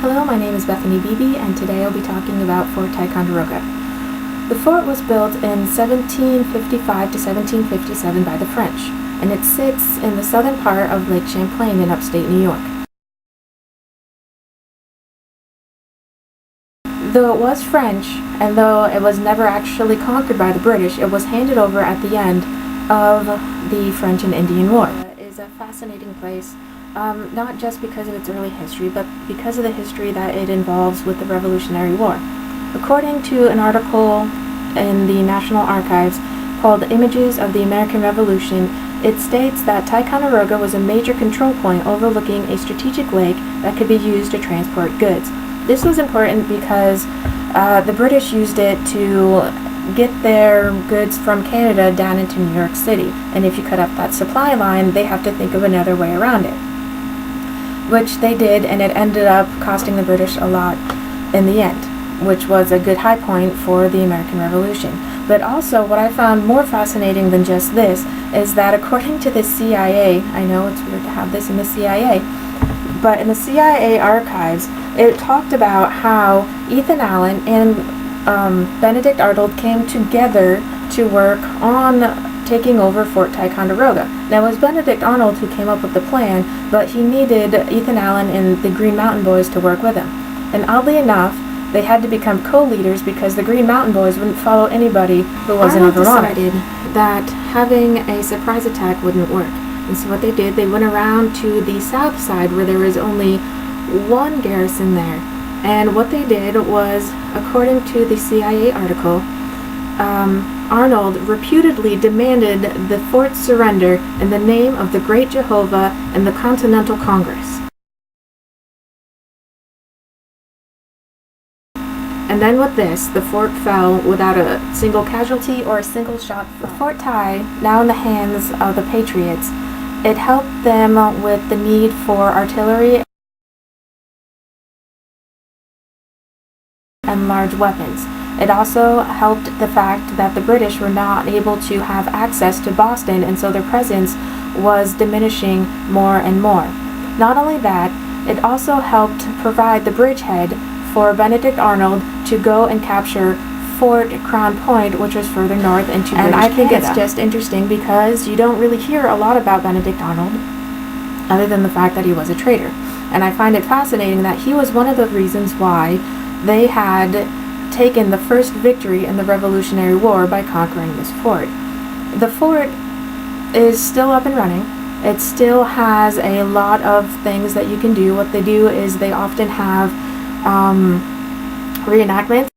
Hello, my name is Bethany Beebe, and today I'll be talking about Fort Ticonderoga. The fort was built in 1755 to 1757 by the French, and it sits in the southern part of Lake Champlain in upstate New York. Though it was French, and though it was never actually conquered by the British, it was handed over at the end of the French and Indian War. It is a fascinating place. Not just because of its early history, but because of the history that it involves with the Revolutionary War. According to an article in the National Archives called Images of the American Revolution, it states that Ticonderoga was a major control point overlooking a strategic lake that could be used to transport goods. This was important because the British used it to get their goods from Canada down into New York City, and if you cut up that supply line, they have to think of another way around it. Which they did, and it ended up costing the British a lot in the end, which was a good high point for the American Revolution. But also, what I found more fascinating than just this is that according to the CIA, I know it's weird to have this in the CIA, but in the CIA archives, it talked about how Ethan Allen and Benedict Arnold came together to work on taking over Fort Ticonderoga. Now, it was Benedict Arnold who came up with the plan, but he needed Ethan Allen and the Green Mountain Boys to work with him. And oddly enough, they had to become co-leaders because the Green Mountain Boys wouldn't follow anybody who wasn't over on it. Arnold decided that having a surprise attack wouldn't work. And so what they did, they went around to the south side where there was only one garrison there. And what they did was, according to the CIA article, Arnold reputedly demanded the fort's surrender in the name of the Great Jehovah and the Continental Congress. And then with this, the fort fell without a single casualty or a single shot. The Fort Ti, now in the hands of the Patriots, it helped them with the need for artillery and large weapons. It also helped the fact that the British were not able to have access to Boston, and so their presence was diminishing more and more. Not only that, it also helped provide the bridgehead for Benedict Arnold to go and capture Fort Crown Point, which was further north into British Canada. And I think it's just interesting because you don't really hear a lot about Benedict Arnold other than the fact that he was a traitor. And I find it fascinating that he was one of the reasons why they had taken the first victory in the Revolutionary War by conquering this fort. The fort is still up and running. It still has a lot of things that you can do. What they do is they often have reenactments.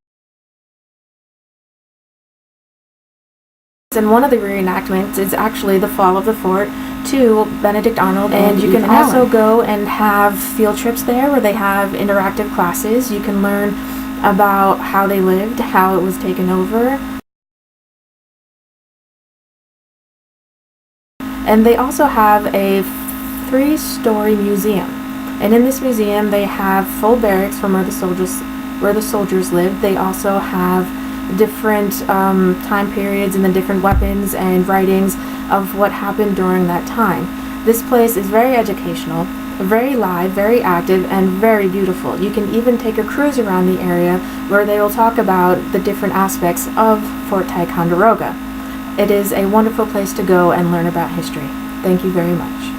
And one of the reenactments is actually the fall of the fort to Benedict Arnold, and you can also go and have field trips there where they have interactive classes. You can learn about how they lived, how it was taken over. And they also have a 3-story museum. And in this museum they have full barracks from where the soldiers lived. They also have different time periods and the different weapons and writings of what happened during that time. This place is very educational, very live, very active, and very beautiful. You can even take a cruise around the area where they will talk about the different aspects of Fort Ticonderoga. It is a wonderful place to go and learn about history. Thank you very much.